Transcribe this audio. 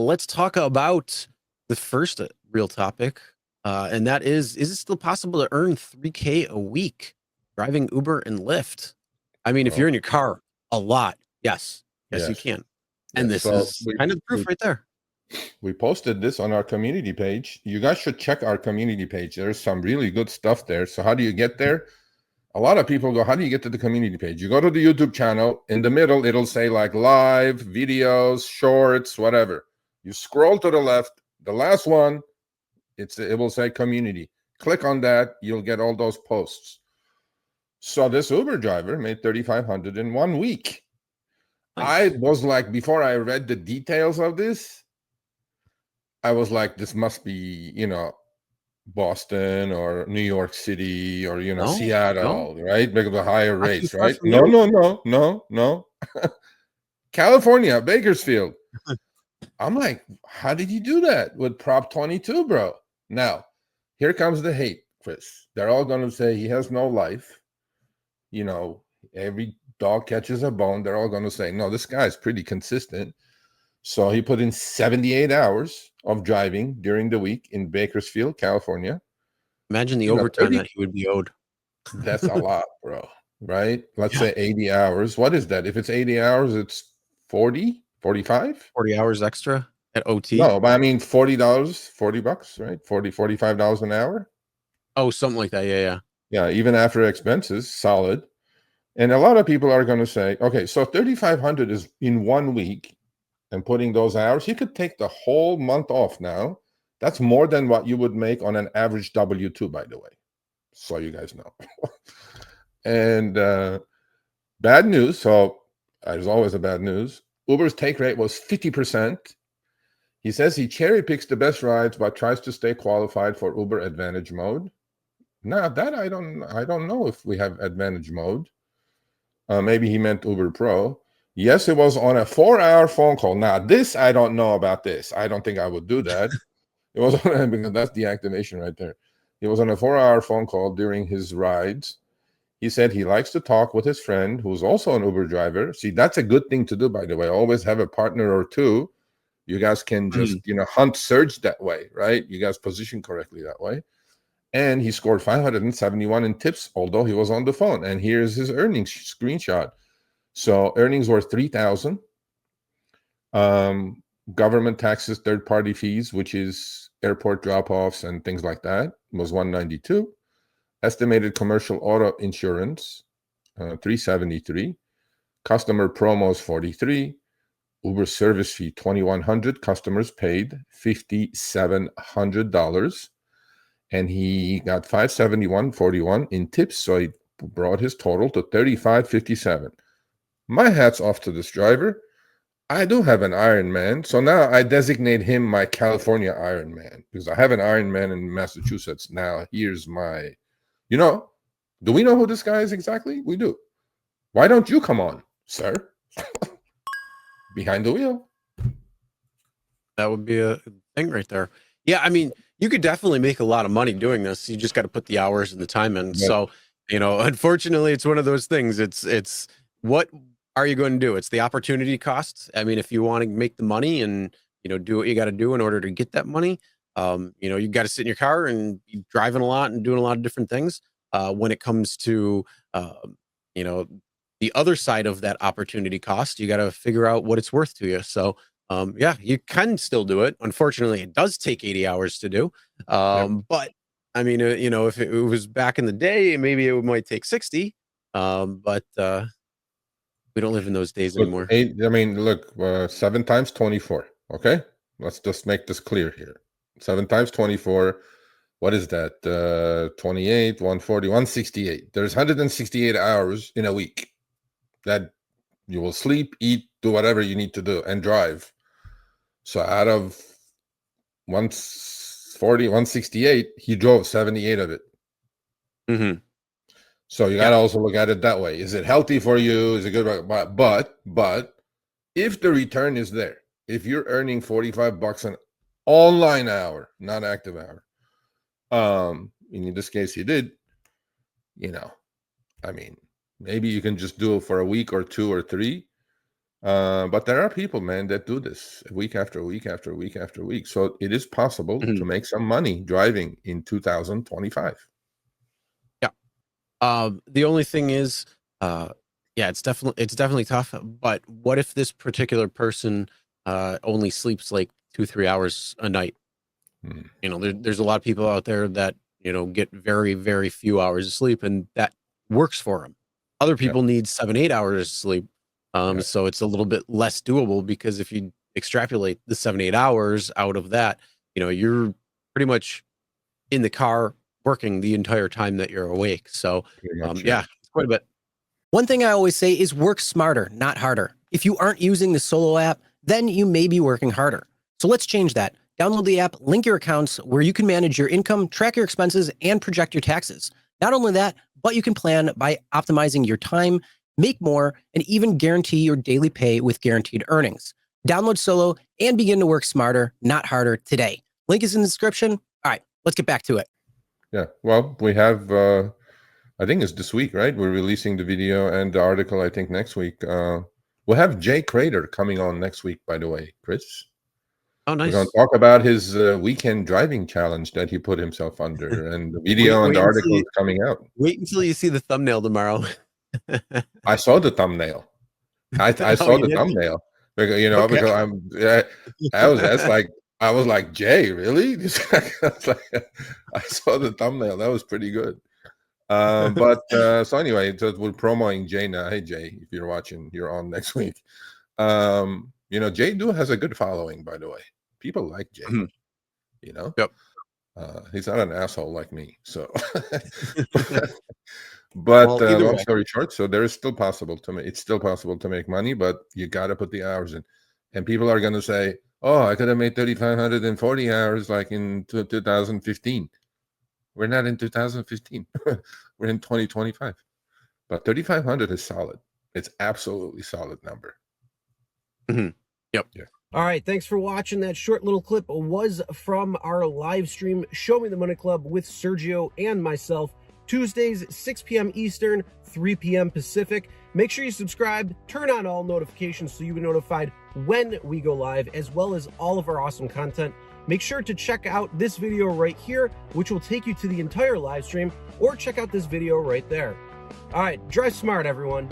let's talk about the first real topic, and that is it still possible to earn $3K a week driving Uber and Lyft? I mean, if Well, you're in your car a lot, yes, you yes. can. And this So is kind of the proof right there. we posted this on our community page. You guys should check our community page. There's some really good stuff there. So how do you get there? A lot of people go, how do you get to the community page? You go to the YouTube channel. In the middle, it'll say like live, videos, shorts, whatever. You scroll to the left. The last one, it will say community. Click on that. You'll get all those posts. So this Uber driver made $3,500 in 1 week. Nice. I was like, before I read the details of this, I was like, this must be, Boston or New York City or, No, Seattle, right? Because of the higher not too rates, far right? from No, you. no. California, Bakersfield. I'm like, how did you do that with Prop 22, bro? Now, here comes the hate, Chris. They're all going to say he has no life. Every dog catches a bone. They're all going to say, no, this guy's pretty consistent. So he put in 78 hours of driving during the week in Bakersfield, California. Imagine the overtime 30, that he would be owed. that's a lot, bro. Right? Let's Yeah. say 80 hours. What is that? If it's 80 hours, it's 40, 45? 40 hours extra at OT. No, but I mean $40, $40, right? $45 an hour. Oh, something like that. Yeah. Yeah, even after expenses, solid. And a lot of people are going to say, okay, so 3,500 is in 1 week, and putting those hours, you could take the whole month off now. That's more than what you would make on an average W-2, by the way. So you guys know. And bad news. So there's always a bad news. Uber's take rate was 50%. He says he cherry picks the best rides, but tries to stay qualified for Uber Advantage mode. Now that I don't know if we have Advantage mode. Maybe he meant Uber Pro. Yes, it was on a 4-hour phone call. Now, this, I don't know about this. I don't think I would do that. It was on because that's deactivation right there. It was on a 4-hour phone call during his rides. He said he likes to talk with his friend, who's also an Uber driver. See, that's a good thing to do, by the way. Always have a partner or two. You guys can just, hunt surge that way, right? You guys position correctly that way. And he scored 571 in tips, although he was on the phone. And here's his earnings screenshot. So earnings were 3,000. Government taxes, third-party fees, which is airport drop-offs and things like that, was 192. Estimated commercial auto insurance, 373. Customer promos, 43. Uber service fee, 2,100. Customers paid $5,700. And he got 571.41 in tips, so he brought his total to 35.57. My hat's off to this driver. I do have an Ironman, so now I designate him my California Ironman because I have an Ironman in Massachusetts. Now here's my, do we know who this guy is exactly? We do. Why don't you come on, sir? Behind the wheel. That would be a thing right there. Yeah, I mean, you could definitely make a lot of money doing this. You just got to put the hours and the time in. Yep. So, unfortunately, it's one of those things. It's what are you going to do? It's the opportunity costs. I mean, if you want to make the money and do what you got to do in order to get that money, you got to sit in your car and be driving a lot and doing a lot of different things. When it comes to the other side of that opportunity cost, you got to figure out what it's worth to you. So yeah, you can still do it. Unfortunately, it does take 80 hours to do. But I mean, if it was back in the day, maybe it might take 60. But we don't live in those days anymore. Look, 7 times 24. Okay, let's just make this clear here. 7 times 24. What is that? 28, 140, 168. There's 168 hours in a week that you will sleep, eat, do whatever you need to do, and drive. So out of 140, 168, he drove 78 of it. Mm-hmm. So you got to also look at it that way. Is it healthy for you? Is it good? But if the return is there, if you're earning $45 an online hour, not active hour, in this case he did, maybe you can just do it for a week or 2 or 3. But there are people, man, that do this week after week after week after week. So it is possible to Mhm. make some money driving in 2025. Yeah. The only thing is, yeah, it's definitely tough. But what if this particular person only sleeps like 2, 3 hours a night? Hmm. There's a lot of people out there that get very, very few hours of sleep, and that works for them. Other Yeah, people need 7, 8 hours of sleep, yeah, so it's a little bit less doable because if you extrapolate the 7, 8 hours out of that, you're pretty much in the car working the entire time that you're awake. So, pretty much. Yeah. yeah, it's quite a bit. One thing I always say is work smarter, not harder. If you aren't using the Solo app, then you may be working harder. So let's change that. Download the app, link your accounts where you can manage your income, track your expenses, and project your taxes. Not only that, but you can plan by optimizing your time, make more, and even guarantee your daily pay with guaranteed earnings. Download Solo and begin to work smarter, not harder today. Link is in the description. All right, let's get back to it. Yeah. Well, we have, I think it's this week, right? We're releasing the video and the article, I think, next week. We'll have Jay Crater coming on next week, by the way, Chris. Oh, We're going to nice. talk about his weekend driving challenge that he put himself under, and the video and the article is coming out. Wait until you see the thumbnail tomorrow. I saw the thumbnail. I Oh, saw you the did? thumbnail because Okay. that's like I was like, Jay, really? I saw the thumbnail. That was pretty good. But so anyway, so we're promoting Jay now. Hey Jay, if you're watching, you're on next week. Jay has a good following, by the way. People like Jay. Mhm. Yep. He's not an asshole like me. So, but Well, either long way. story short, so there is still possible to make. It's still possible to make money, but you got to put the hours in. And people are going to say, "Oh, I could have made 3,540 hours like in 2015." We're not in 2015. We're in 2025. But 3,500 is solid. It's absolutely solid number. Mhm. Yep. Yeah. All right, thanks for watching. That short little clip was from our live stream, Show Me the Money Club with Sergio and myself, Tuesdays, 6 p.m. Eastern, 3 p.m. Pacific. Make sure you subscribe, turn on all notifications so you get notified when we go live, as well as all of our awesome content. Make sure to check out this video right here, which will take you to the entire live stream, or check out this video right there. All right, drive smart, everyone.